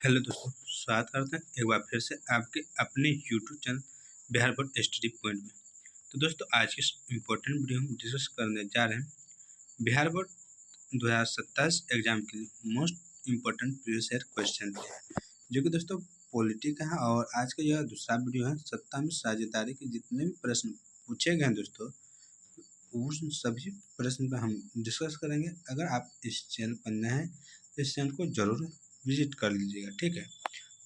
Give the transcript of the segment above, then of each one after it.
Hello दोस्तों, स्वागत करते हैं एक बार फिर से आपके अपने YouTube channel Bihar board study point में। तो दोस्तों, आज की इम्पोर्टेंट वीडियो हम डिस्कस करने जा रहे हैं बिहार बोर्ड 2027 एग्जाम के लिए most important previous year question जो कि दोस्तों पॉलिटी का है। और आज का यह दूसरा वीडियो है सत्ता में साझेदारी के जितने भी प्रश्न पूछे गए हैं दोस्तों, उन सभी प्रश्न पर हम डिस्कस करेंगे। अगर आप इस चैनल पर नए हैं तो इस चैनल को जरूर विजिट कर लीजिएगा, ठीक है।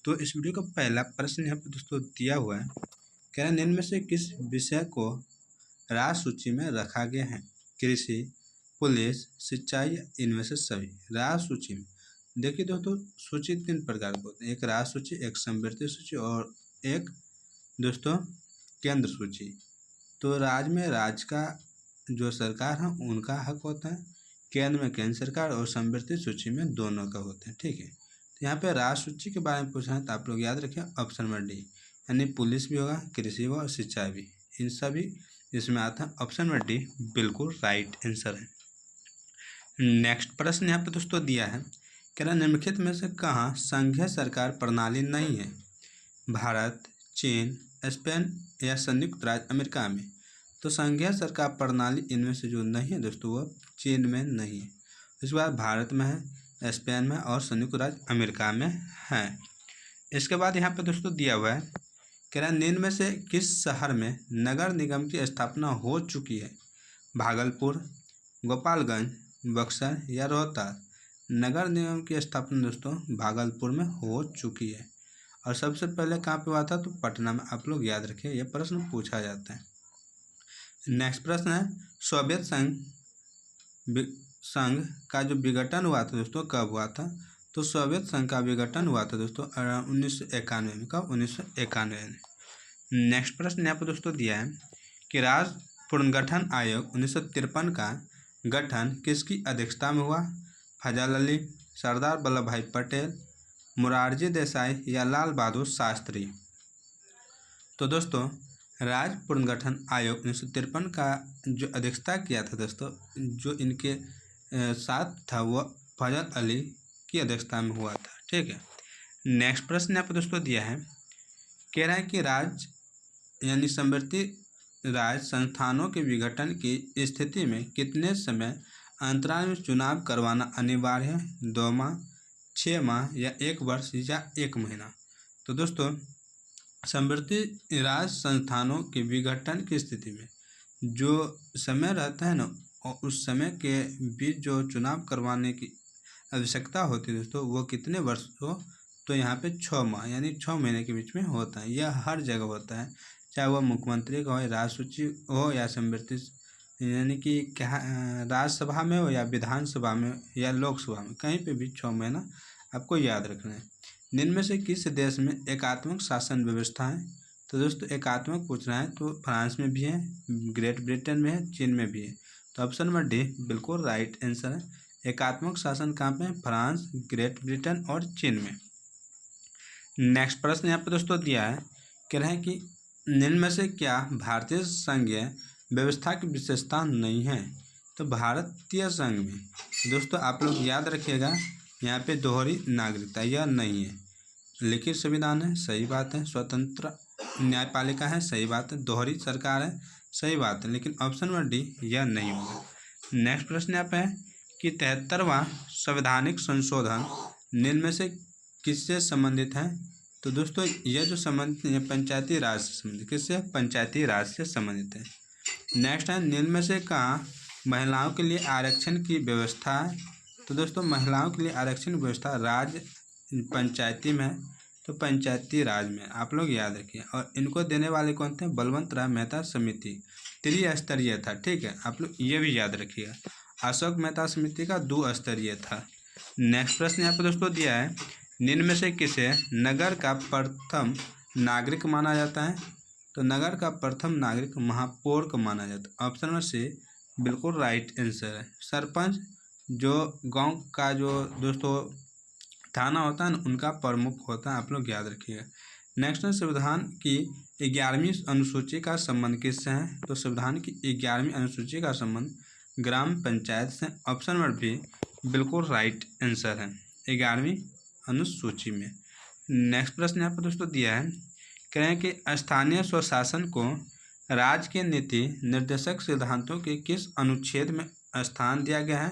तो इस वीडियो का पहला प्रश्न यहाँ पे दोस्तों दिया हुआ है, कह रहा है निम्न में से किस विषय को राज्य सूची में रखा गया है? कृषि, पुलिस, सिंचाई या इनमें से सभी? राज्य सूची में देखिए दोस्तों, सूची तीन प्रकार के होते हैं, एक राज्य सूची, एक समवर्ती सूची और एक दोस्तों केंद्र सूची। तो राज्य में राज्य का जो सरकार है उनका हक होता है, केंद्र में केंद्र सरकार और समवर्ती सूची में दोनों का होता है, ठीक है। तो यहाँ पे राज्य सूची के बारे में पूछना है तो आप लोग याद रखिए ऑप्शन नंबर डी, यानी पुलिस भी होगा, कृषि होगा और सिंचाई भी, इन सभी इसमें आता है। ऑप्शन नंबर डी बिल्कुल राइट आंसर है। नेक्स्ट प्रश्न यहाँ पे दोस्तों दिया है, कह रहा निम्नलिखित में से कहाँ संघीय सरकार प्रणाली नहीं है? भारत, चीन, स्पेन या संयुक्त राज्य अमेरिका में? तो संघीय सरकार प्रणाली इनमें से जो नहीं है दोस्तों वो चीन में नहीं है, इसके बाद भारत में है, स्पेन में और संयुक्त राज्य अमेरिका में है। इसके बाद यहाँ पे दोस्तों दिया हुआ है, कह रहा है निम्न में से किस शहर में नगर निगम की स्थापना हो चुकी है? भागलपुर, गोपालगंज, बक्सर या रोहतास? नगर निगम की स्थापना दोस्तों भागलपुर में हो चुकी है। और सबसे पहले कहाँ पे हुआ था? तो पटना में। आप लोग याद रखिए, यह प्रश्न पूछा जाता है। नेक्स्ट प्रश्न है, सोवियत संघ का जो विघटन हुआ था दोस्तों कब हुआ था? तो सोवियत संघ का विघटन हुआ था दोस्तों 1991 में। कब? 1991 में। नेक्स्ट प्रश्न यहाँ पर दोस्तों दिया है कि राज्य पुनर्गठन आयोग 1953 का गठन किसकी अध्यक्षता में हुआ? फजल अली, सरदार वल्लभ भाई पटेल, मोरारजी देसाई या लाल बहादुर शास्त्री? तो दोस्तों, राज्य पुनर्गठन आयोग 1953 का जो अध्यक्षता किया था दोस्तों, जो इनके साथ था वो फजल अली की अध्यक्षता में हुआ था, ठीक है। नेक्स्ट प्रश्न यहाँ पर दोस्तों दिया है, कह रहा है कि राज्य यानी समवर्ती राज्य संस्थानों के विघटन की स्थिति में कितने समय अंतराल में चुनाव करवाना अनिवार्य है? 2 माह, 6 माह या 1 वर्ष या 1 महीना? तो दोस्तों, समवर्ती राज्य संस्थानों के विघटन की स्थिति में जो समय रहता है ना, और उस समय के बीच जो चुनाव करवाने की आवश्यकता होती है दोस्तों, वो कितने वर्ष हो? तो यहाँ पे 6 माह यानी 6 महीने के बीच में होता है। यह हर जगह होता है, चाहे वह मुख्यमंत्री का हो, राज्य सूची हो या समवर्ती, यानी कि क्या राज्यसभा में हो या विधानसभा में या लोकसभा में, कहीं पे भी 6 महीना आपको याद रखना है। निम्न में से किस देश में एकात्मक शासन व्यवस्था है? तो दोस्तों एकात्मक पूछ रहा है तो फ्रांस में भी है, ग्रेट ब्रिटेन में है, चीन में भी है। तो ऑप्शन नंबर डी बिल्कुल राइट आंसर है। एकात्मक शासन कहाँ पे है? फ्रांस, ग्रेट ब्रिटेन और चीन में। नेक्स्ट प्रश्न यहाँ पे दोस्तों दिया है, कह रहे हैं कि निम्न में से क्या भारतीय संघीय व्यवस्था की विशेषता नहीं है? तो भारतीय संघ में दोस्तों आप लोग याद रखिएगा, यहाँ पे दोहरी नागरिकता यह नहीं है। लिखित संविधान है, सही बात है। स्वतंत्र न्यायपालिका है, सही बात है। दोहरी सरकार है, सही बात है। लेकिन ऑप्शन नंबर डी यह नहीं होगा। नेक्स्ट प्रश्न यहाँ पे है कि 73वां संवैधानिक संशोधन निम्न में से किससे संबंधित है? तो दोस्तों यह जो संबंधित पंचायती राज से संबंधित, किससे? पंचायती राज से संबंधित है। नेक्स्ट है, निम्न में से कहाँ महिलाओं के लिए आरक्षण की व्यवस्था है? तो दोस्तों महिलाओं के लिए आरक्षण की व्यवस्था राज्य पंचायती में है, तो पंचायती राज में आप लोग याद रखिए। और इनको देने वाले कौन थे? बलवंत राय मेहता समिति, त्रिस्तरीय था, ठीक है। आप लोग ये भी याद रखिएगा, अशोक मेहता समिति का 2 स्तरीय था। नेक्स्ट प्रश्न यहाँ पर दोस्तों दिया है, निम्न में से किसे नगर का प्रथम नागरिक माना जाता है? तो नगर का प्रथम नागरिक महापौर को माना जाता है। ऑप्शन नंबर सी बिल्कुल राइट आंसर है। सरपंच जो गांव का जो दोस्तों थाना होता है ना, उनका प्रमुख होता है, आप लोग याद रखिएगा। नेक्स्ट है, संविधान की 11वीं अनुसूची का संबंध किससे है? तो संविधान की 11वीं अनुसूची का संबंध ग्राम पंचायत से। ऑप्शन नंबर बी बिल्कुल राइट आंसर है, 11वीं अनुसूची में। नेक्स्ट प्रश्न यहाँ पर दोस्तों दिया है, कह रहे हैं कि स्थानीय स्वशासन को राज्य के नीति निर्देशक सिद्धांतों के किस अनुच्छेद में स्थान दिया गया है।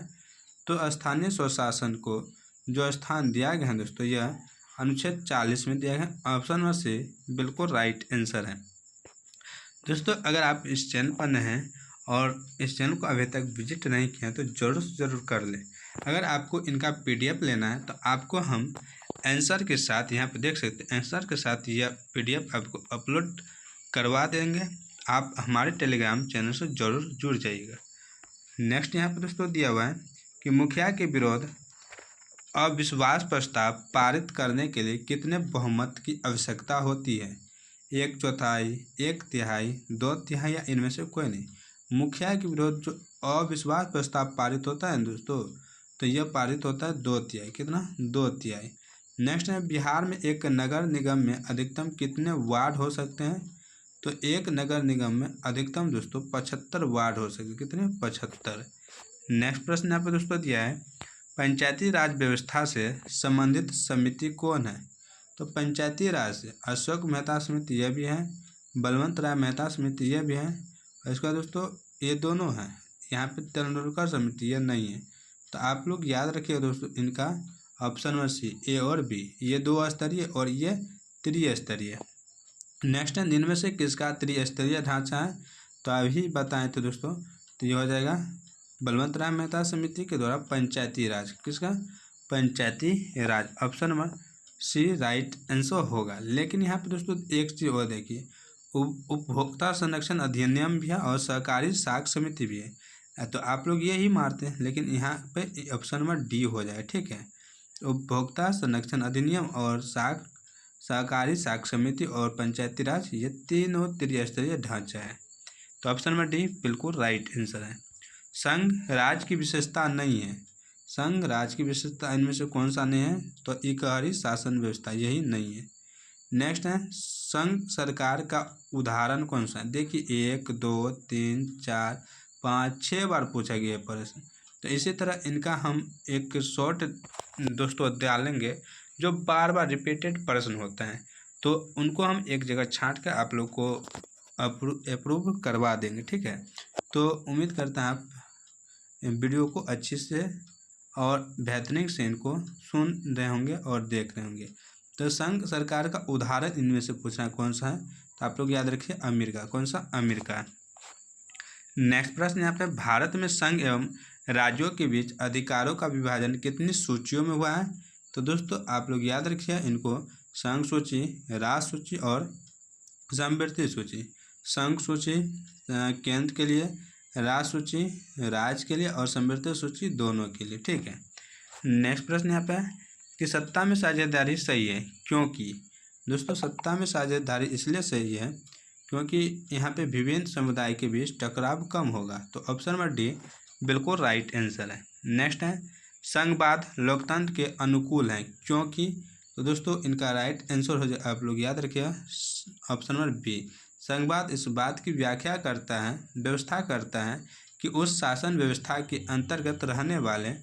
तो स्थानीय स्वशासन को जो स्थान दिया गया है दोस्तों, यह अनुच्छेद 40 में दिया गया है। ऑप्शन नंबर सी बिल्कुल राइट आंसर है। दोस्तों अगर आप इस चैनल पर नए हैं और इस चैनल को अभी तक विजिट नहीं किया तो ज़रूर से ज़रूर कर लें। अगर आपको इनका PDF लेना है तो आपको हम आंसर के साथ यहाँ पे देख सकते हैं, आंसर के साथ यह PDF आपको अपलोड करवा देंगे। आप हमारे टेलीग्राम चैनल से ज़रूर जुड़ जाइएगा। नेक्स्ट यहाँ पर दोस्तों दिया हुआ है कि मुखिया के विरोध अविश्वास प्रस्ताव पारित करने के लिए कितने बहुमत की आवश्यकता होती है। 1/4, 1/3, 2/3 या इनमें से कोई नहीं। मुखिया के विरोध जो अविश्वास प्रस्ताव पारित होता है दोस्तों, तो यह पारित होता है 2/3। कितना? 2/3। नेक्स्ट है, बिहार में एक नगर निगम में अधिकतम कितने वार्ड हो सकते हैं। तो एक नगर निगम में अधिकतम दोस्तों 75 वार्ड हो सकते हैं। कितने? 75। नेक्स्ट प्रश्न यहाँ पर दोस्तों दिया है, पंचायती राज व्यवस्था से संबंधित समिति कौन है। तो पंचायती राज से अशोक मेहता समिति यह भी है, बलवंत राय मेहता समिति यह भी है, और इसका दोस्तों ये दोनों हैं। यहाँ पे तेंदुलकर समिति यह नहीं है। तो आप लोग याद रखिए दोस्तों, इनका ऑप्शन नंबर सी ए और बी, ये 2 स्तरीय और ये त्रिस्तरीय। नेक्स्ट है, इनमें से किसका त्रिस्तरीय ढांचा है। तो अभी बताएं तो दोस्तों, तो ये हो जाएगा बलवंत राय मेहता समिति के द्वारा पंचायती राज। किसका? Panchayati Raj. Option number C right answer होगा। लेकिन यहाँ पे दोस्तों एक चीज़ और देखिए, उपभोक्ता संरक्षण अधिनियम भी है और सहकारी साख समिति भी है। तो आप लोग यही मारते हैं, लेकिन यहाँ पे ऑप्शन नंबर डी हो जाए। ठीक है, उपभोक्ता संरक्षण अधिनियम और सहकारी साख समिति और पंचायती राज, ये तीनों त्रिस्तरीय ढांचा है। तो ऑप्शन नंबर डी बिल्कुल राइट आंसर है। संघ राज्य की विशेषता नहीं है। संघ राज्य की विशेषता इनमें से कौन सा नहीं है। तो इकहरी शासन व्यवस्था, यही नहीं है। नेक्स्ट है, संघ सरकार का उदाहरण कौन सा है। देखिए 1, 2, 3, 4, 5, 6 बार पूछा गया प्रश्न। तो इसी तरह इनका हम एक शॉर्ट दोस्तों डालेंगे जो बार बार रिपीटेड प्रश्न होता है, तो उनको हम एक जगह छांट कर आप लोग को अप्रूव करवा देंगे। ठीक है, तो उम्मीद करता है आप वीडियो को अच्छे से और बेहतरीन से इनको सुन रहे होंगे और देख रहे होंगे। तो संघ सरकार का उदाहरण इनमें से पूछना कौन सा है। तो आप लोग याद रखिए अमेरिका। कौन सा? अमेरिका। नेक्स्ट प्रश्न यहाँ पे, भारत में संघ एवं राज्यों के बीच अधिकारों का विभाजन कितनी सूचियों में हुआ है। तो दोस्तों आप लोग याद रखिए इनको, संघ सूची, राज्य सूची और समवर्ती सूची। संघ सूची केंद्र के लिए, राज्य सूची राज्य के लिए और समवर्ती सूची दोनों के लिए। ठीक है। नेक्स्ट प्रश्न यहाँ पे है कि सत्ता में साझेदारी सही है क्योंकि। दोस्तों सत्ता में साझेदारी इसलिए सही है क्योंकि यहाँ पे विभिन्न समुदाय के बीच टकराव कम होगा। तो ऑप्शन नंबर डी बिल्कुल राइट आंसर है। नेक्स्ट है, संघवाद लोकतंत्र के अनुकूल है क्योंकि। तो दोस्तों इनका राइट आंसर हो जाए, आप लोग याद रखिएगा ऑप्शन नंबर बी। संघवाद इस बात की व्याख्या करता है, व्यवस्था करता है कि उस शासन व्यवस्था के अंतर्गत रहने वाले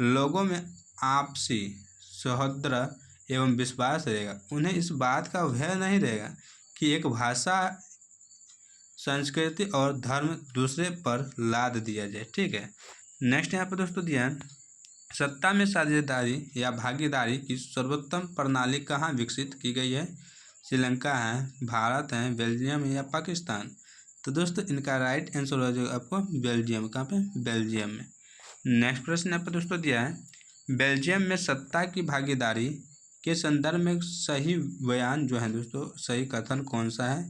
लोगों में आपसी सौहार्द एवं विश्वास रहेगा। उन्हें इस बात का भय नहीं रहेगा कि एक भाषा, संस्कृति और धर्म दूसरे पर लाद दिया जाए। ठीक है। नेक्स्ट यहाँ पर दोस्तों दिया है, सत्ता में साझेदारी या भागीदारी की सर्वोत्तम प्रणाली कहाँ विकसित की गई है। श्रीलंका है, भारत है, बेल्जियम है या पाकिस्तान। तो दोस्तों इनका राइट आंसर हो जाएगा आपको बेल्जियम। कहाँ पे? बेल्जियम में। नेक्स्ट प्रश्न यहाँ पर दोस्तों दिया है, बेल्जियम में सत्ता की भागीदारी के संदर्भ में सही बयान जो है दोस्तों, सही कथन कौन सा है।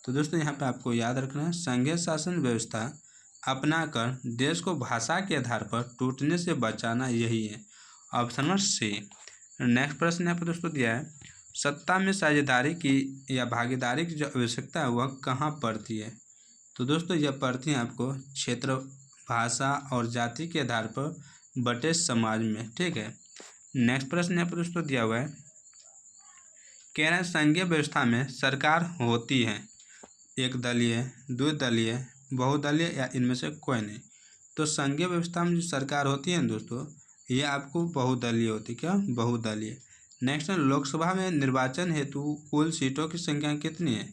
तो दोस्तों यहाँ पे आपको याद रखना है, संघीय शासन व्यवस्था अपनाकर देश को भाषा के आधार पर टूटने से बचाना, यही है ऑप्शन नंबर सी। नेक्स्ट प्रश्न यहाँ पर दोस्तों दिया है, सत्ता में साझेदारी की या भागीदारी की जो आवश्यकता है वह कहाँ पड़ती है। तो दोस्तों यह पड़ती है आपको क्षेत्र, भाषा और जाति के आधार पर बटे समाज में। ठीक है। नेक्स्ट प्रश्न यहाँ पर दोस्तों दिया हुआ है, कह रहे हैं संघीय व्यवस्था में सरकार होती है एक दलीय, द्विदलीय, बहुदलीय या इनमें से कोई नहीं। तो संघीय व्यवस्था में जो सरकार होती है दोस्तों, ये आपको बहुदलीय होती है। क्या? बहुदलीय। नेक्स्ट है लोकसभा में निर्वाचन हेतु कुल सीटों की संख्या कितनी है।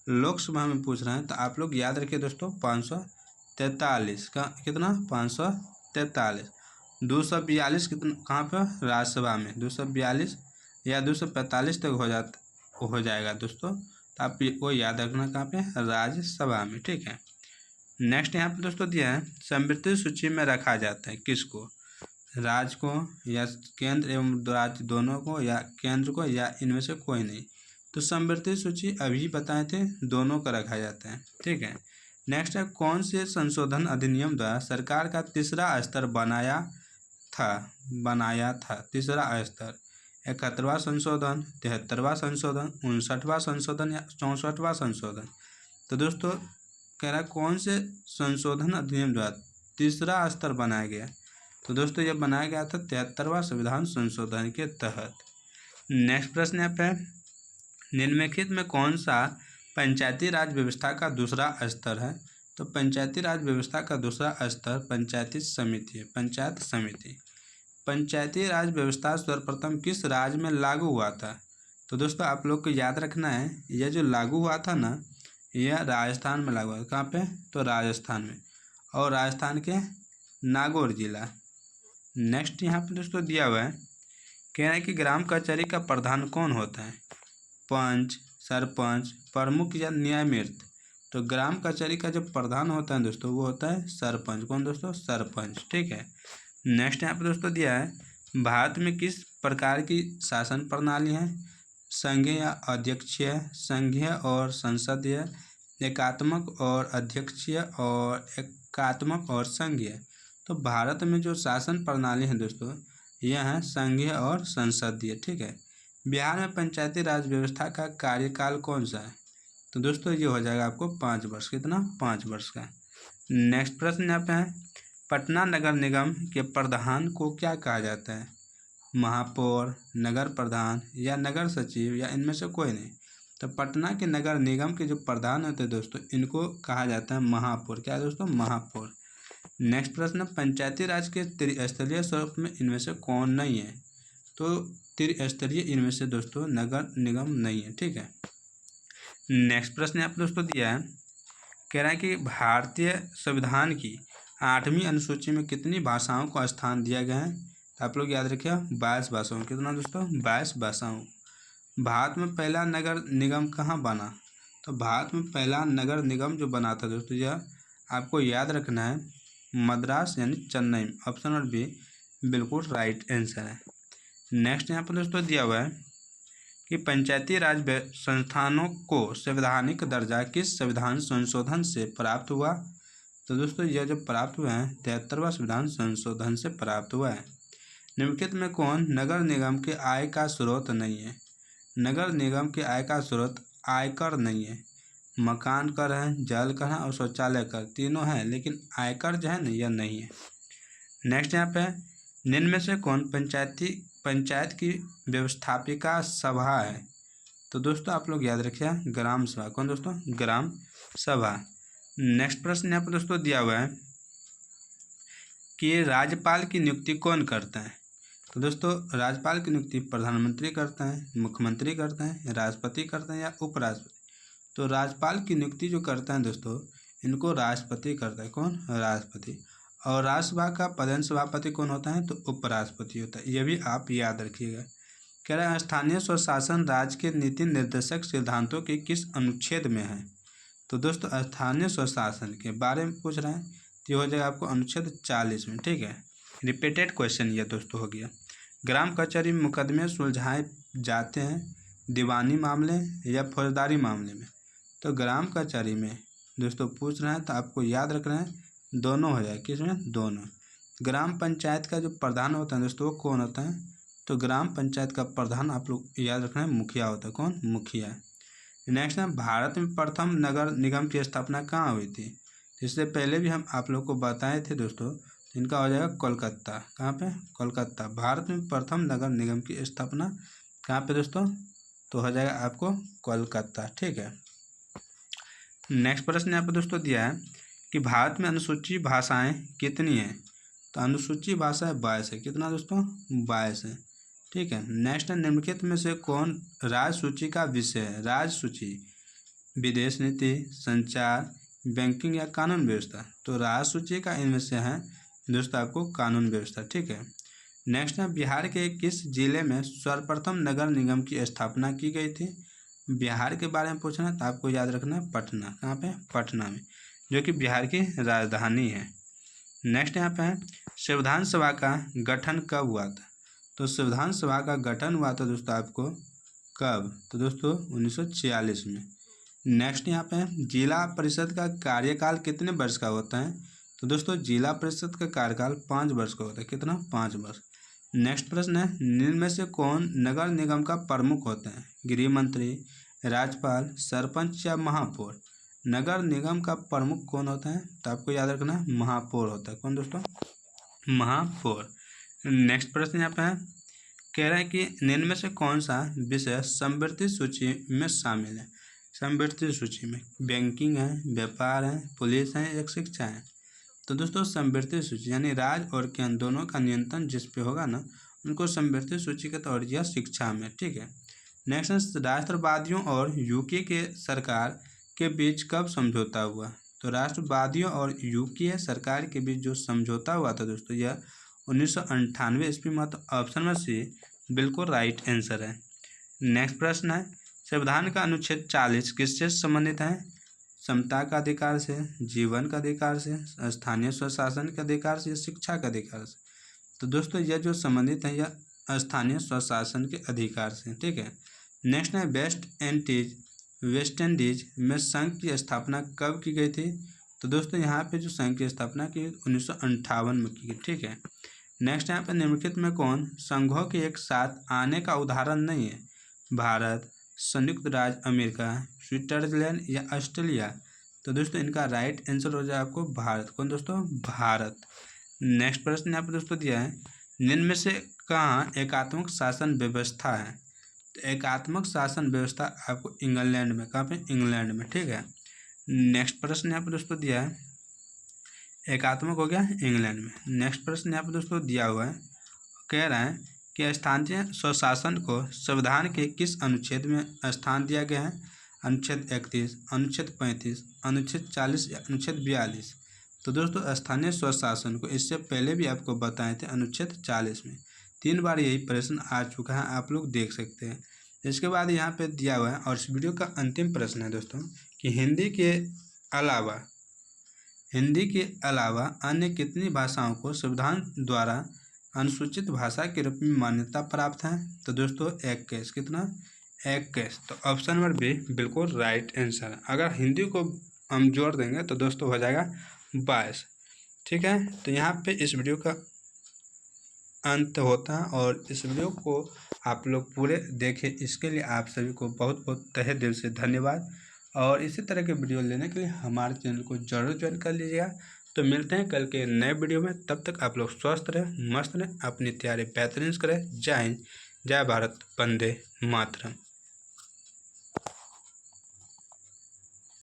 लोकसभा में पूछ रहे हैं तो आप लोग याद रखिए दोस्तों 543 का कितना 543। 242 कितना कहाँ पर राज्यसभा में 242 या 245 तक हो जाएगा दोस्तों। तो आप वो याद रखना कहाँ पे राज्यसभा में, ठीक है। नेक्स्ट यहाँ पे दोस्तों दिया है समवर्ती सूची में रखा जाता है किसको, राज्य को या केंद्र एवं राज्य दोनों को या केंद्र को या इनमें से कोई नहीं। तो समवर्ती सूची अभी बताए थे दोनों का रखा जाता है, ठीक है। नेक्स्ट है कौन से संशोधन अधिनियम द्वारा सरकार का तीसरा स्तर बनाया था तीसरा स्तर। 71वां संशोधन, 73वां संशोधन, 59वां संशोधन या 64वां संशोधन। तो दोस्तों कह रहा है कौन से संशोधन अधिनियम द्वारा तीसरा स्तर बनाया गया। तो दोस्तों यह बनाया गया था 73वां संविधान संशोधन के तहत। नेक्स्ट प्रश्न यहाँ पे निम्नलिखित में कौन सा पंचायती राज व्यवस्था का दूसरा स्तर है। तो पंचायती राज व्यवस्था का दूसरा स्तर पंचायती समिति है, पंचायत समिति। पंचायती राज व्यवस्था सर्वप्रथम किस राज्य में लागू हुआ था। तो दोस्तों आप लोग को याद रखना है यह जो लागू हुआ था ना यह राजस्थान में लागू हुआ। कहाँ पे, तो राजस्थान में, और राजस्थान के नागौर जिला। नेक्स्ट यहाँ पे दोस्तों दिया हुआ है, कह रहा है कि ग्राम कचहरी का प्रधान कौन होता है। पंच, सरपंच, प्रमुख या न्यायमित्र। तो ग्राम कचहरी का जो प्रधान होता है दोस्तों वो होता है सरपंच। कौन दोस्तों, सरपंच, ठीक है। नेक्स्ट यहाँ पे दोस्तों दिया है भारत में किस प्रकार की शासन प्रणाली है। संघीय या अध्यक्षीय, संघीय और संसदीय, एकात्मक और अध्यक्षीय और एकात्मक और संघीय। तो भारत में जो शासन प्रणाली है दोस्तों यह है संघीय और संसदीय, ठीक है। बिहार में पंचायती राज व्यवस्था का कार्यकाल कौन सा है। तो दोस्तों ये हो जाएगा आपको 5 वर्ष, कितना 5 वर्ष का। नेक्स्ट प्रश्न यहाँ पे है पटना नगर निगम के प्रधान को क्या कहा जाता है। महापौर, नगर प्रधान या नगर सचिव या इनमें से कोई नहीं। तो पटना के नगर निगम के जो प्रधान होते हैं दोस्तों इनको कहा जाता है महापौर। क्या दोस्तों, महापौर। नेक्स्ट प्रश्न पंचायती राज के त्रिस्तरीय स्वरूप में इनमें से कौन नहीं है। तो त्रिस्तरीय इनमें से दोस्तों नगर निगम नहीं है, ठीक है। नेक्स्ट प्रश्न यहाँ पर दोस्तों दिया है, कह रहा है कि भारतीय संविधान की 8वीं अनुसूची में कितनी भाषाओं को स्थान दिया गया है। तो आप लोग याद रखिए 22 भाषाओं। कितना दोस्तों, 22 भाषाओं। भारत में पहला नगर निगम कहाँ बना। तो भारत में पहला नगर निगम जो बना था दोस्तों यह आपको याद रखना है मद्रास यानी चेन्नई। ऑप्शन नंबर बी बिल्कुल राइट आंसर है। नेक्स्ट यहाँ पर दोस्तों दिया हुआ है कि पंचायती राज संस्थानों को संवैधानिक दर्जा किस संविधान संशोधन से प्राप्त हुआ। तो दोस्तों यह जो प्राप्त हुआ है 73वां संविधान संशोधन से प्राप्त हुआ है। निम्नलिखित में कौन नगर निगम के आय का स्रोत नहीं है। नगर निगम के आय का स्रोत आयकर नहीं है। मकान कर है, जल कर है और शौचालय कर, तीनों हैं, लेकिन आयकर जो है ना यह नहीं है। नेक्स्ट यहाँ पे निम्न में से कौन पंचायत की व्यवस्थापिका सभा है। तो दोस्तों आप लोग याद रखिए ग्राम सभा। कौन दोस्तों, ग्राम सभा। नेक्स्ट प्रश्न यहाँ पर दोस्तों दिया हुआ है कि राज्यपाल की नियुक्ति कौन करता है। तो दोस्तों राज्यपाल की नियुक्ति प्रधानमंत्री करता है, मुख्यमंत्री करता है, राष्ट्रपति करता है या उपराष्ट्रपति। तो राज्यपाल की नियुक्ति जो करता है दोस्तों इनको राष्ट्रपति करता है। कौन, राष्ट्रपति। और राज्यसभा का प्रधान सभापति कौन होता है, तो उपराष्ट्रपति होता है। यह भी आप याद रखिएगा। कह रहा है स्थानीय स्वशासन राज्य के नीति निर्देशक सिद्धांतों के किस अनुच्छेद में है। तो दोस्तों स्थानीय स्वशासन के बारे में पूछ रहे हैं तो ये हो जाएगा आपको अनुच्छेद 40 में, ठीक है। रिपीटेड क्वेश्चन ये दोस्तों हो गया। ग्राम कचहरी में मुकदमे सुलझाए जाते हैं दीवानी मामले या फौजदारी मामले में। तो ग्राम कचहरी में दोस्तों पूछ रहे हैं तो आपको याद रखना है दोनों हो जाए। किसमें, दोनों। ग्राम पंचायत का जो प्रधान होता है दोस्तों वो कौन होता है। तो ग्राम पंचायत का प्रधान आप लोग याद रखना है मुखिया होता है। कौन, मुखिया। नेक्स्ट है भारत में प्रथम नगर निगम की स्थापना कहाँ हुई थी। इससे पहले भी हम आप लोग को बताए थे दोस्तों। इनका हो जाएगा कोलकाता। कहाँ पे, कोलकाता। भारत में प्रथम नगर निगम की स्थापना कहाँ पे दोस्तों, तो हो जाएगा आपको कोलकाता, ठीक है। नेक्स्ट प्रश्न यहाँ पे दोस्तों दिया है कि भारत में अनुसूची भाषाएं कितनी हैं। तो अनुसूची भाषा 22 है। कितना दोस्तों, 22 है, ठीक है। नेक्स्ट है, निम्नलिखित में से कौन राज्य सूची का विषय है? राज्य सूची विदेश नीति, संचार, बैंकिंग या कानून व्यवस्था। तो राज्य सूची का इनमें से है दोस्तों आपको कानून व्यवस्था। ठीक है। नेक्स्ट है, बिहार के किस जिले में सर्वप्रथम नगर निगम की स्थापना की गई थी? बिहार के बारे में पूछना तो आपको याद रखना है पटना। कहाँ पे? पटना में, जो कि बिहार की राजधानी है। नेक्स्ट यहाँ पे है, संविधान सभा का गठन कब हुआ था? तो संविधान सभा का गठन हुआ था दोस्तों आपको कब? तो दोस्तों 1946 में। नेक्स्ट यहाँ पे है, जिला परिषद का कार्यकाल कितने वर्ष का होता है? तो दोस्तों जिला परिषद का कार्यकाल 5 वर्ष का होता है। कितना? 5 वर्ष। नेक्स्ट प्रश्न है, निम्न में से कौन नगर निगम का प्रमुख होता है? गृह मंत्री, राज्यपाल, सरपंच या महापौर? नगर निगम का प्रमुख कौन होता है? तो आपको याद रखना है महापौर होता है। कौन दोस्तों? महापौर। नेक्स्ट प्रश्न यहाँ पे है, कह रहा है कि निम्न में से कौन सा विषय समवर्ती सूची में शामिल है? समवर्ती सूची में बैंकिंग है, व्यापार है, पुलिस है या शिक्षा है? तो दोस्तों समवर्ती सूची यानी राज्य और केंद्र दोनों का नियंत्रण जिस पे होगा ना, उनको समवर्ती सूची के तौर दिया शिक्षा में। ठीक है। नेक्स्ट, राष्ट्रवादियों और यूके के सरकार के बीच कब समझौता हुआ? तो राष्ट्रवादियों और यूके सरकार के बीच जो समझौता हुआ था दोस्तों, यह 1998 ईस्वी में। तो ऑप्शन में सी बिल्कुल राइट आंसर है। नेक्स्ट प्रश्न है, संविधान का अनुच्छेद 40 किससे संबंधित है? समता का अधिकार से, जीवन का अधिकार से, स्थानीय स्वशासन के अधिकार से या शिक्षा के अधिकार से? तो दोस्तों यह जो संबंधित है यह स्थानीय स्वशासन के अधिकार से। ठीक है। नेक्स्ट है, वेस्ट इंडीज में संघ की स्थापना कब की गई थी? तो दोस्तों यहाँ पे जो संघ की स्थापना की 1958 में की गई। ठीक है। नेक्स्ट यहाँ पे निम्नलिखित में कौन संघों के एक साथ आने का उदाहरण नहीं है? भारत, संयुक्त राज्य अमेरिका, स्विट्जरलैंड या ऑस्ट्रेलिया? तो दोस्तों इनका राइट आंसर हो जाए आपको भारत। कौन दोस्तों? भारत। नेक्स्ट प्रश्न यहाँ पे दोस्तों दिया है, निम्न में से कहाँ एकात्मक शासन व्यवस्था है? तो एकात्मक शासन व्यवस्था आपको इंग्लैंड में। कहाँ पे? इंग्लैंड में। ठीक है। नेक्स्ट प्रश्न यहाँ पे दोस्तों दिया है, एकात्मक हो गया इंग्लैंड में। नेक्स्ट प्रश्न यहाँ पे दोस्तों दिया हुआ है, कह रहा है कि स्थानीय स्वशासन को संविधान के किस अनुच्छेद में स्थान दिया गया है? अनुच्छेद 31, अनुच्छेद 35, अनुच्छेद 40 या अनुच्छेद 42? तो दोस्तों स्थानीय स्वशासन को इससे पहले भी आपको बताए थे अनुच्छेद 40 में। 3 बार यही प्रश्न आ चुका है, आप लोग देख सकते हैं। इसके बाद यहाँ पे दिया हुआ है, और इस वीडियो का अंतिम प्रश्न है दोस्तों कि हिंदी के अलावा अन्य कितनी भाषाओं को संविधान द्वारा अनुसूचित भाषा के रूप में मान्यता प्राप्त है? तो दोस्तों 21। कितना? 21। तो ऑप्शन नंबर बी बिल्कुल राइट आंसर है। अगर हिंदी को हम जोड़ देंगे तो दोस्तों हो जाएगा 22। ठीक है। तो यहाँ पे इस वीडियो का अंत होता है, और इस वीडियो को आप लोग पूरे देखें, इसके लिए आप सभी को बहुत बहुत तहे दिल से धन्यवाद। और इसी तरह के वीडियो लेने के लिए हमारे चैनल को जरूर ज्वाइन कर लीजिएगा। तो मिलते हैं कल के नए वीडियो में, तब तक आप लोग स्वस्थ रहें, मस्त रहें, अपनी तैयारी बेहतरीन करें। जय हिंद, जय भारत, वंदे मातरम।